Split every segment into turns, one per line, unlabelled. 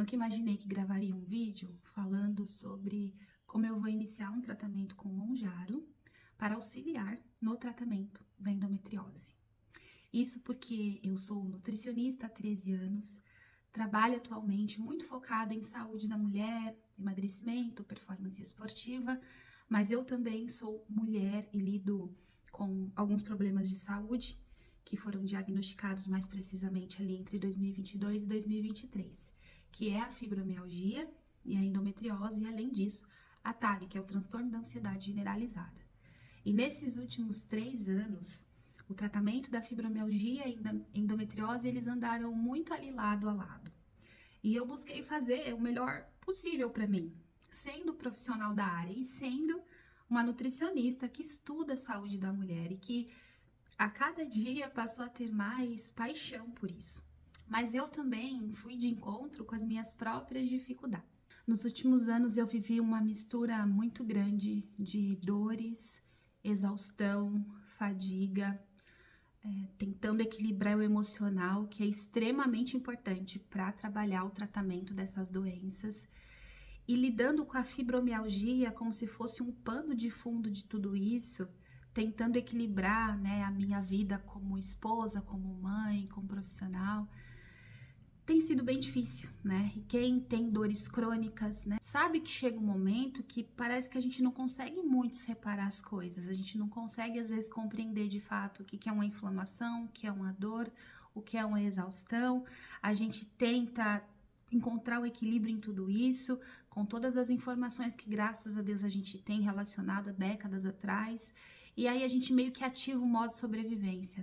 nunca imaginei que gravaria um vídeo falando sobre como eu vou iniciar um tratamento com Monjaro para auxiliar no tratamento da endometriose. Isso porque eu sou nutricionista há 13 anos, trabalho atualmente muito focada em saúde da mulher, emagrecimento, performance esportiva, mas eu também sou mulher e lido com alguns problemas de saúde que foram diagnosticados mais precisamente ali entre 2022 e 2023, que é a fibromialgia e a endometriose, e além disso, a TAG, que é o transtorno da ansiedade generalizada. E nesses últimos 3 anos, o tratamento da fibromialgia e da endometriose, eles andaram muito ali lado a lado. E eu busquei fazer o melhor possível para mim, sendo profissional da área e sendo uma nutricionista que estuda a saúde da mulher e que a cada dia passou a ter mais paixão por isso. Mas eu também fui de encontro com as minhas próprias dificuldades. Nos últimos anos eu vivi uma mistura muito grande de dores, exaustão, fadiga, tentando equilibrar o emocional, que é extremamente importante para trabalhar o tratamento dessas doenças, e lidando com a fibromialgia como se fosse um pano de fundo de tudo isso, tentando equilibrar, a minha vida como esposa, como mãe, como profissional. Tem sido bem difícil, E quem tem dores crônicas, sabe que chega um momento que parece que a gente não consegue muito separar as coisas, a gente não consegue às vezes compreender de fato o que é uma inflamação, o que é uma dor, o que é uma exaustão. A gente tenta encontrar o equilíbrio em tudo isso, com todas as informações que graças a Deus a gente tem relacionado há décadas atrás, e aí a gente meio que ativa o modo sobrevivência,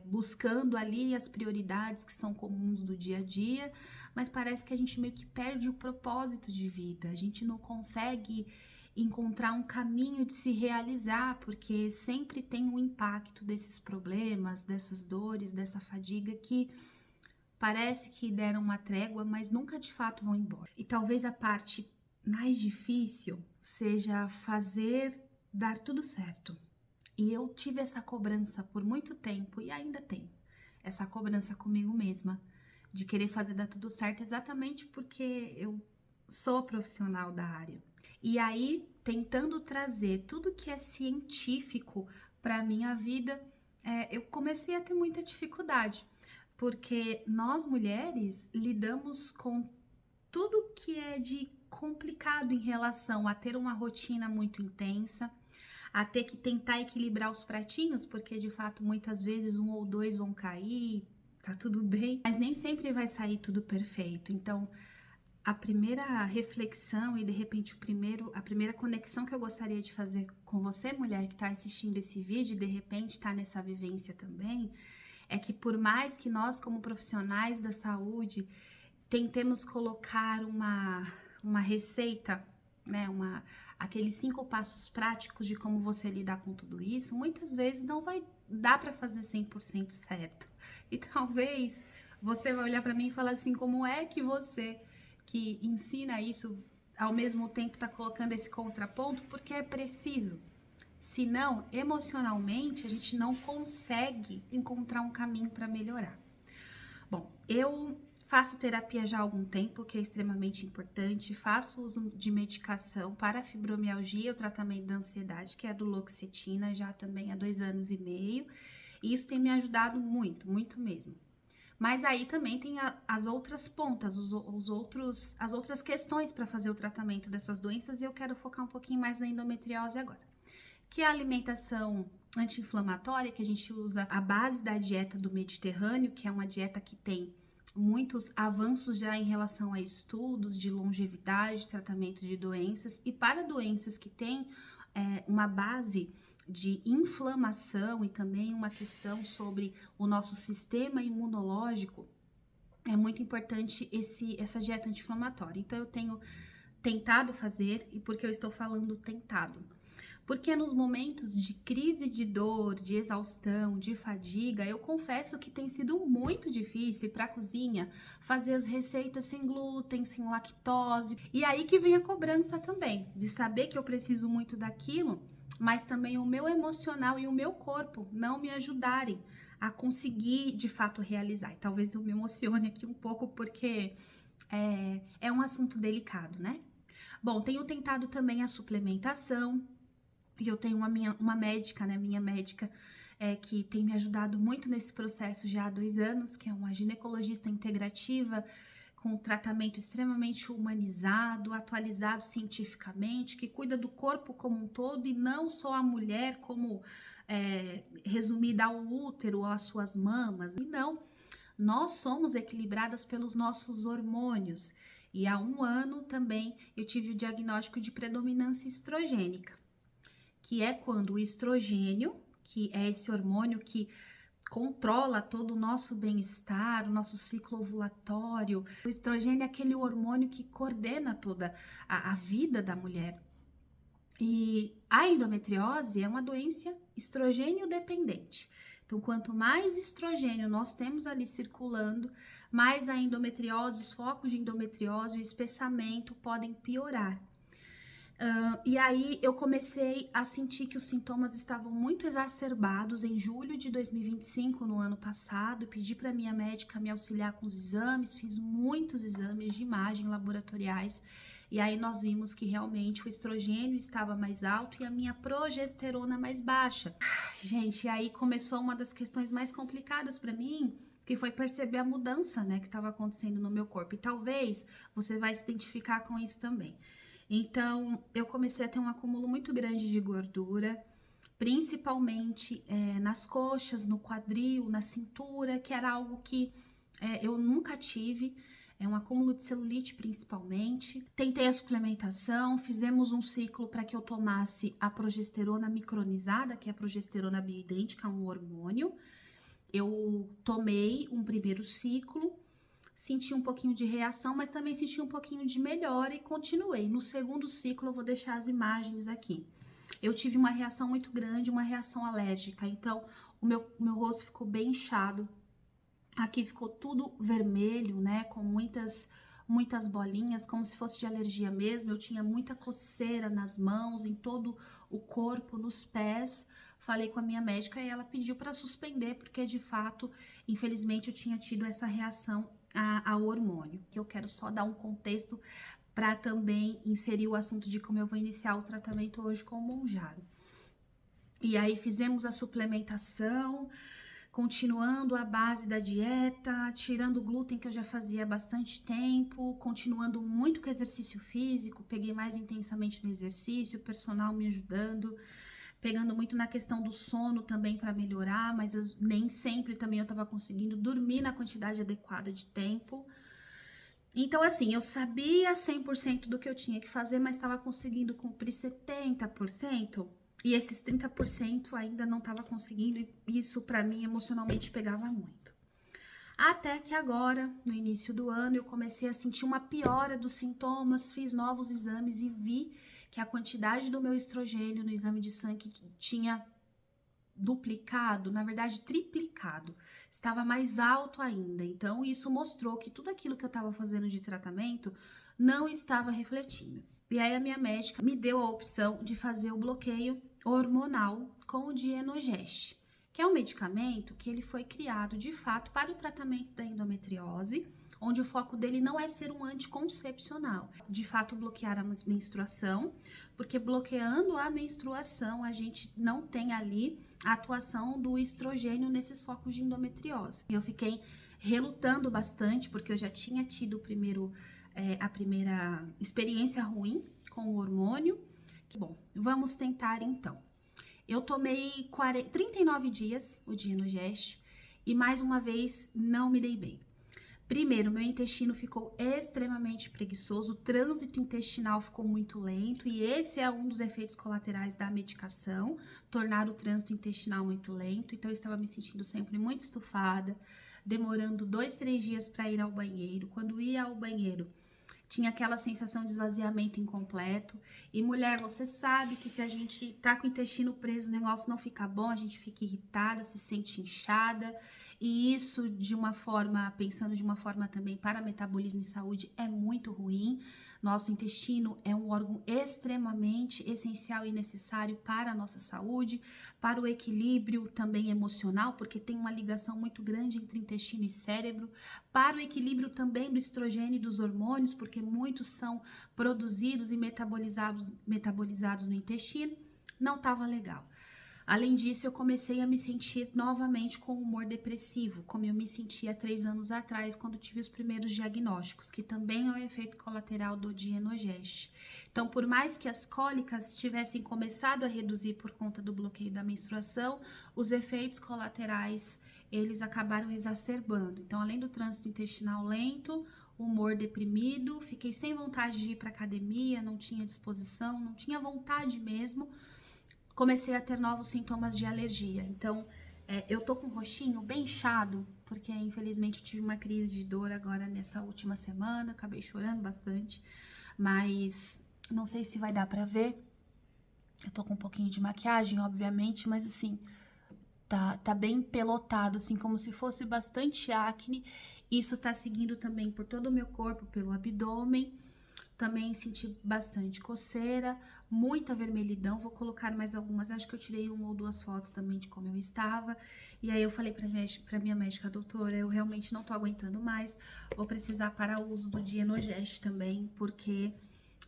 buscando ali as prioridades que são comuns do dia a dia, mas parece que a gente meio que perde o propósito de vida, a gente não consegue encontrar um caminho de se realizar, porque sempre tem um impacto desses problemas, dessas dores, dessa fadiga que parece que deram uma trégua, mas nunca de fato vão embora. E talvez a parte mais difícil seja fazer dar tudo certo. E eu tive essa cobrança por muito tempo e ainda tenho essa cobrança comigo mesma de querer fazer dar tudo certo, exatamente porque eu sou profissional da área. E aí, tentando trazer tudo que é científico para a minha vida, eu comecei a ter muita dificuldade, porque nós mulheres lidamos com tudo que é de complicado em relação a ter uma rotina muito intensa, a ter que tentar equilibrar os pratinhos, porque de fato muitas vezes um ou dois vão cair, tá tudo bem, mas nem sempre vai sair tudo perfeito. Então, a primeira reflexão e de repente a primeira conexão que eu gostaria de fazer com você, mulher que está assistindo esse vídeo e de repente está nessa vivência também, é que por mais que nós como profissionais da saúde tentemos colocar uma receita, aqueles 5 passos práticos de como você lidar com tudo isso, muitas vezes não vai dar para fazer 100% certo. E talvez você vai olhar para mim e falar assim, como é que você que ensina isso ao mesmo tempo está colocando esse contraponto? Porque é preciso. Senão, emocionalmente, a gente não consegue encontrar um caminho para melhorar. Bom, eu faço terapia já há algum tempo, que é extremamente importante. Faço uso de medicação para a fibromialgia, o tratamento da ansiedade, que é a duloxetina, já também há 2 anos e meio. E isso tem me ajudado muito, muito mesmo. Mas aí também tem as outras pontas, as outras questões para fazer o tratamento dessas doenças, e eu quero focar um pouquinho mais na endometriose agora, que é a alimentação anti-inflamatória, que a gente usa a base da dieta do Mediterrâneo, que é uma dieta que tem muitos avanços já em relação a estudos de longevidade, tratamento de doenças, e para doenças que têm uma base de inflamação e também uma questão sobre o nosso sistema imunológico, é muito importante essa dieta anti-inflamatória. Então eu tenho tentado fazer, e por que eu estou falando tentado? Porque nos momentos de crise de dor, de exaustão, de fadiga, eu confesso que tem sido muito difícil para a cozinha fazer as receitas sem glúten, sem lactose. E aí que vem a cobrança também, de saber que eu preciso muito daquilo, mas também o meu emocional e o meu corpo não me ajudarem a conseguir de fato realizar. E talvez eu me emocione aqui um pouco porque é um assunto delicado, né? Bom, tenho tentado também a suplementação, e eu tenho uma médica, né, minha médica, que tem me ajudado muito nesse processo já há 2 anos, que é uma ginecologista integrativa, com um tratamento extremamente humanizado, atualizado cientificamente, que cuida do corpo como um todo e não só a mulher como resumida ao útero ou às suas mamas. E não, nós somos equilibradas pelos nossos hormônios. E há 1 ano também eu tive o diagnóstico de predominância estrogênica, que é quando o estrogênio, que é esse hormônio que controla todo o nosso bem-estar, o nosso ciclo ovulatório. O estrogênio é aquele hormônio que coordena toda a vida da mulher. E a endometriose é uma doença estrogênio dependente. Então, quanto mais estrogênio nós temos ali circulando, mais a endometriose, os focos de endometriose, o espessamento podem piorar. E aí eu comecei a sentir que os sintomas estavam muito exacerbados em julho de 2025, no ano passado. Pedi para minha médica me auxiliar com os exames, fiz muitos exames de imagem laboratoriais. E aí nós vimos que realmente o estrogênio estava mais alto e a minha progesterona mais baixa. Gente, aí começou uma das questões mais complicadas para mim, que foi perceber a mudança, né, que estava acontecendo no meu corpo. E talvez você vai se identificar com isso também. Então, eu comecei a ter um acúmulo muito grande de gordura, principalmente nas coxas, no quadril, na cintura, que era algo que eu nunca tive. É um acúmulo de celulite, principalmente. Tentei a suplementação, fizemos um ciclo para que eu tomasse a progesterona micronizada, que é a progesterona bioidêntica, um hormônio. Eu tomei um primeiro ciclo, senti um pouquinho de reação, mas também senti um pouquinho de melhora e continuei. No segundo ciclo, eu vou deixar as imagens aqui. Eu tive uma reação muito grande, uma reação alérgica, então o meu rosto ficou bem inchado. Aqui ficou tudo vermelho, né, com muitas bolinhas, como se fosse de alergia mesmo. Eu tinha muita coceira nas mãos, em todo o corpo, nos pés. Falei com a minha médica e ela pediu para suspender, porque de fato, infelizmente, eu tinha tido essa reação ao hormônio. Que eu quero só dar um contexto para também inserir o assunto de como eu vou iniciar o tratamento hoje com o Mounjaro. E aí fizemos a suplementação, continuando a base da dieta, tirando o glúten que eu já fazia há bastante tempo, continuando muito com exercício físico, peguei mais intensamente no exercício, o personal me ajudando, pegando muito na questão do sono também para melhorar, mas nem sempre também eu estava conseguindo dormir na quantidade adequada de tempo. Então, assim, eu sabia 100% do que eu tinha que fazer, mas estava conseguindo cumprir 70%. E esses 30% ainda não estava conseguindo, e isso para mim emocionalmente pegava muito. Até que agora, no início do ano, eu comecei a sentir uma piora dos sintomas, fiz novos exames e vi que a quantidade do meu estrogênio no exame de sangue tinha duplicado, na verdade triplicado, estava mais alto ainda. Então isso mostrou que tudo aquilo que eu estava fazendo de tratamento não estava refletindo. E aí a minha médica me deu a opção de fazer o bloqueio hormonal com o Dienogest, que é um medicamento que ele foi criado de fato para o tratamento da endometriose, onde o foco dele não é ser um anticoncepcional, de fato bloquear a menstruação, porque bloqueando a menstruação a gente não tem ali a atuação do estrogênio nesses focos de endometriose. Eu fiquei relutando bastante, porque eu já tinha tido a primeira experiência ruim com o hormônio. Bom, vamos tentar então. Eu tomei 39 dias o Dienogest e mais uma vez não me dei bem. Primeiro, meu intestino ficou extremamente preguiçoso, o trânsito intestinal ficou muito lento e esse é um dos efeitos colaterais da medicação, tornar o trânsito intestinal muito lento. Então, eu estava me sentindo sempre muito estufada, demorando 2, 3 dias para ir ao banheiro. Quando ia ao banheiro, tinha aquela sensação de esvaziamento incompleto. E mulher, você sabe que se a gente tá com o intestino preso, o negócio não fica bom, a gente fica irritada, se sente inchada. E isso, de uma forma, pensando de uma forma também para metabolismo e saúde, é muito ruim. Nosso intestino é um órgão extremamente essencial e necessário para a nossa saúde, para o equilíbrio também emocional, porque tem uma ligação muito grande entre intestino e cérebro, para o equilíbrio também do estrogênio e dos hormônios, porque muitos são produzidos e metabolizados no intestino. Não estava legal. Além disso, eu comecei a me sentir novamente com humor depressivo, como eu me sentia 3 anos atrás, quando tive os primeiros diagnósticos, que também é um efeito colateral do Dienogest. Então, por mais que as cólicas tivessem começado a reduzir por conta do bloqueio da menstruação, os efeitos colaterais, eles acabaram exacerbando. Então, além do trânsito intestinal lento, humor deprimido, fiquei sem vontade de ir para academia, não tinha disposição, não tinha vontade mesmo. Comecei a ter novos sintomas de alergia. Então, eu tô com o rostinho bem inchado, porque infelizmente eu tive uma crise de dor agora nessa última semana, acabei chorando bastante, mas não sei se vai dar pra ver. Eu tô com um pouquinho de maquiagem, obviamente, mas assim, tá bem pelotado, assim, como se fosse bastante acne. Isso tá seguindo também por todo o meu corpo, pelo abdômen. Também senti bastante coceira, muita vermelhidão. Vou colocar mais algumas, acho que eu tirei 1 ou 2 fotos também de como eu estava. E aí eu falei pra minha médica, doutora, eu realmente não tô aguentando mais, vou precisar parar o uso do Dienogest também, porque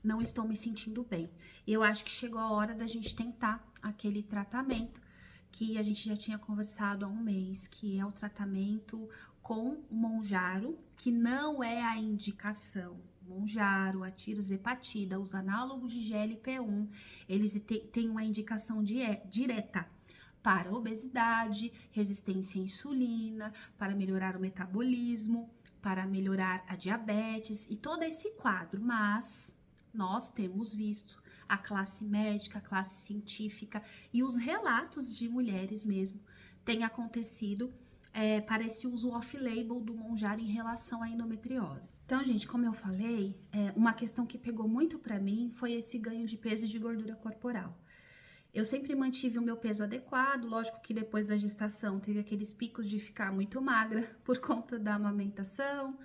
não estou me sentindo bem. E eu acho que chegou a hora da gente tentar aquele tratamento que a gente já tinha conversado há um mês, que é o tratamento com o Mounjaro, que não é a indicação. Mounjaro, a tirzepatida, os análogos de GLP-1, eles têm uma indicação direta para obesidade, resistência à insulina, para melhorar o metabolismo, para melhorar a diabetes e todo esse quadro, mas nós temos visto a classe médica, a classe científica e os relatos de mulheres mesmo têm acontecido para esse uso off-label do Mounjaro em relação à endometriose. Então, gente, como eu falei, uma questão que pegou muito para mim foi esse ganho de peso e de gordura corporal. Eu sempre mantive o meu peso adequado, lógico que depois da gestação teve aqueles picos de ficar muito magra por conta da amamentação,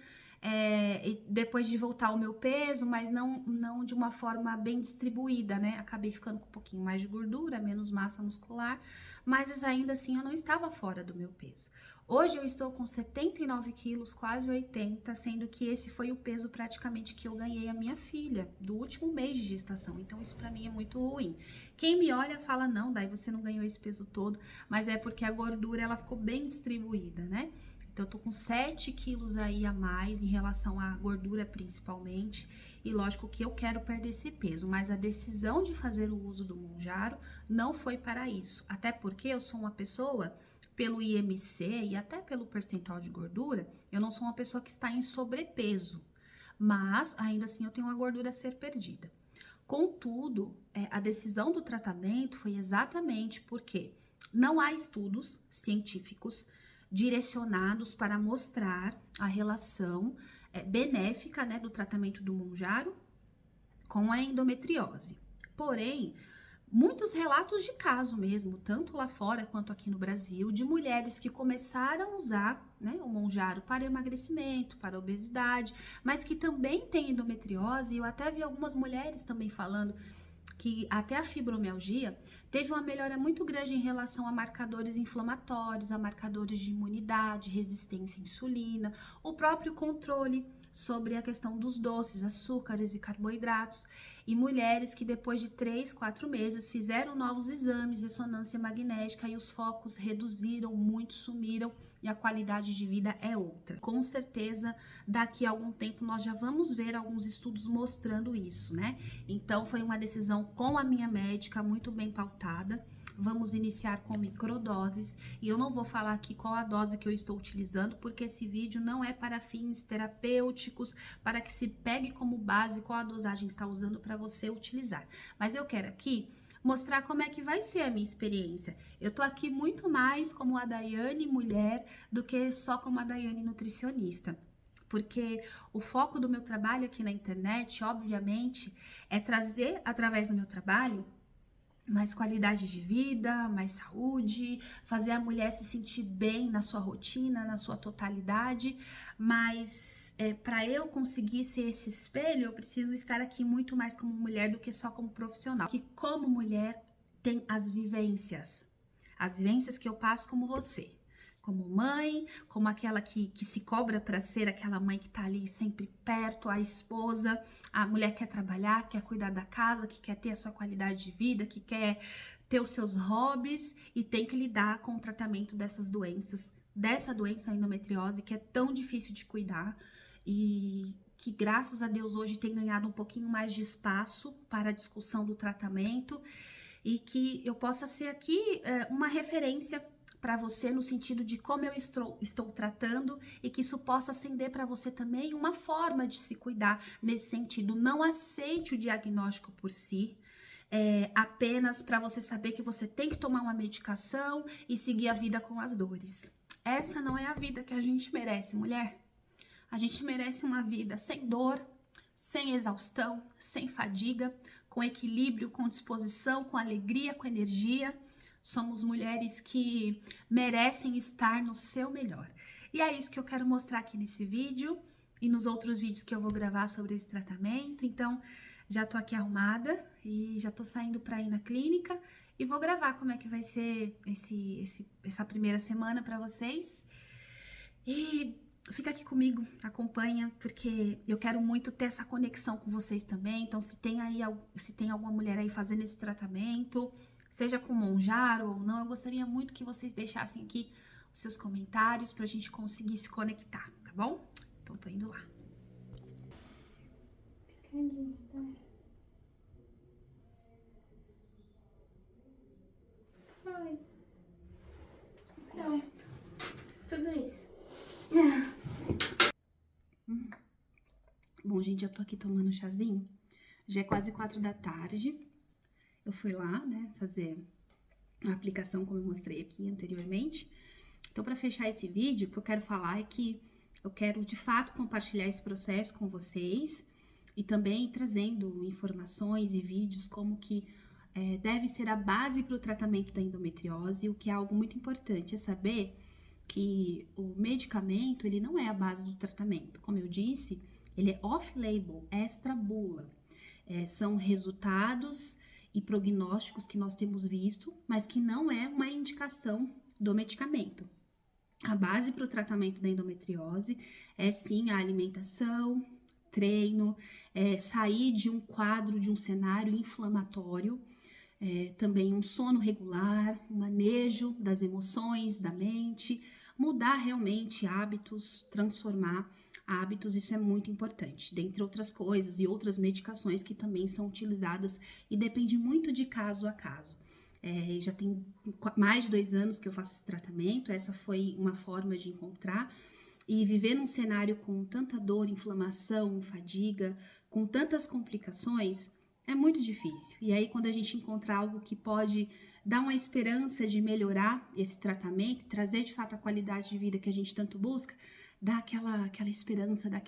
e depois de voltar ao meu peso, mas não de uma forma bem distribuída, né? Acabei ficando com um pouquinho mais de gordura, menos massa muscular, mas ainda assim eu não estava fora do meu peso. Hoje eu estou com 79 quilos, quase 80, sendo que esse foi o peso praticamente que eu ganhei a minha filha, do último mês de gestação. Então isso pra mim é muito ruim. Quem me olha fala, não, daí você não ganhou esse peso todo, mas é porque a gordura ela ficou bem distribuída, né? Então, eu tô com 7 quilos aí a mais em relação à gordura principalmente. E lógico que eu quero perder esse peso, mas a decisão de fazer o uso do Mounjaro não foi para isso. Até porque eu sou uma pessoa, pelo IMC e até pelo percentual de gordura, eu não sou uma pessoa que está em sobrepeso. Mas, ainda assim, eu tenho uma gordura a ser perdida. Contudo, a decisão do tratamento foi exatamente porque não há estudos científicos direcionados para mostrar a relação benéfica, né, do tratamento do Mounjaro com a endometriose. Porém, muitos relatos de caso mesmo, tanto lá fora quanto aqui no Brasil, de mulheres que começaram a usar, né, o Mounjaro para emagrecimento, para obesidade, mas que também têm endometriose. E eu até vi algumas mulheres também falando que até a fibromialgia teve uma melhora muito grande em relação a marcadores inflamatórios, a marcadores de imunidade, resistência à insulina, o próprio controle sobre a questão dos doces, açúcares e carboidratos, e mulheres que depois de 3, 4 meses fizeram novos exames, ressonância magnética, e os focos reduziram, muito sumiram, e a qualidade de vida é outra. Com certeza, daqui a algum tempo nós já vamos ver alguns estudos mostrando isso, né? Então, foi uma decisão com a minha médica, muito bem pautada. Vamos iniciar com microdoses, e eu não vou falar aqui qual a dose que eu estou utilizando, porque esse vídeo não é para fins terapêuticos, para que se pegue como base qual a dosagem está usando para você utilizar. Mas eu quero aqui mostrar como é que vai ser a minha experiência. Eu tô aqui muito mais como a Daiane mulher do que só como a Daiane nutricionista. Porque o foco do meu trabalho aqui na internet, obviamente, é trazer através do meu trabalho mais qualidade de vida, mais saúde, fazer a mulher se sentir bem na sua rotina, na sua totalidade, mas para eu conseguir ser esse espelho, eu preciso estar aqui muito mais como mulher do que só como profissional. Que como mulher tem as vivências que eu passo como você. Como mãe, como aquela que se cobra para ser aquela mãe que tá ali sempre perto, a esposa, a mulher que quer trabalhar, quer cuidar da casa, que quer ter a sua qualidade de vida, que quer ter os seus hobbies e tem que lidar com o tratamento dessas doenças, dessa doença, a endometriose, que é tão difícil de cuidar e que graças a Deus hoje tem ganhado um pouquinho mais de espaço para a discussão do tratamento e que eu possa ser aqui uma referência para você no sentido de como eu estou tratando e que isso possa acender para você também uma forma de se cuidar nesse sentido. Não aceite o diagnóstico por si, apenas para você saber que você tem que tomar uma medicação e seguir a vida com as dores. Essa não é a vida que a gente merece, mulher. A gente merece uma vida sem dor, sem exaustão, sem fadiga, com equilíbrio, com disposição, com alegria, com energia. Somos mulheres que merecem estar no seu melhor. E é isso que eu quero mostrar aqui nesse vídeo e nos outros vídeos que eu vou gravar sobre esse tratamento. Então, já tô aqui arrumada e já tô saindo para ir na clínica e vou gravar como é que vai ser essa primeira semana para vocês. E fica aqui comigo, acompanha, porque eu quero muito ter essa conexão com vocês também. Então, se tem alguma mulher aí fazendo esse tratamento, seja com Mounjaro ou não, eu gostaria muito que vocês deixassem aqui os seus comentários pra gente conseguir se conectar, tá bom? Então, tô indo lá.
Ai. Pronto. Tudo isso.
Bom, gente, eu tô aqui tomando um chazinho. Já é quase 4 da tarde. Eu fui lá, né, fazer a aplicação como eu mostrei aqui anteriormente. Então, para fechar esse vídeo, o que eu quero falar é que eu quero, de fato, compartilhar esse processo com vocês e também trazendo informações e vídeos como que deve ser a base para o tratamento da endometriose. O que é algo muito importante é saber que o medicamento, ele não é a base do tratamento. Como eu disse, ele é off-label, extra-bula. São resultados e prognósticos que nós temos visto, mas que não é uma indicação do medicamento. A base para o tratamento da endometriose é sim a alimentação, treino, sair de um quadro, de um cenário inflamatório, também um sono regular, um manejo das emoções, da mente, mudar realmente hábitos, transformar hábitos, isso é muito importante, dentre outras coisas e outras medicações que também são utilizadas e depende muito de caso a caso. Já tem mais de 2 anos que eu faço esse tratamento, essa foi uma forma de encontrar e viver num cenário com tanta dor, inflamação, fadiga, com tantas complicações, é muito difícil. E aí quando a gente encontra algo que pode dar uma esperança de melhorar esse tratamento e trazer de fato a qualidade de vida que a gente tanto busca, dá aquela esperança, dá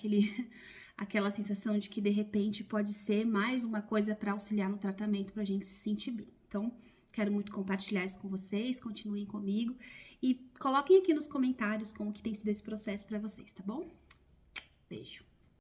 aquela sensação de que de repente pode ser mais uma coisa para auxiliar no tratamento para a gente se sentir bem. Então, quero muito compartilhar isso com vocês, continuem comigo e coloquem aqui nos comentários como que tem sido esse processo para vocês, tá bom? Beijo!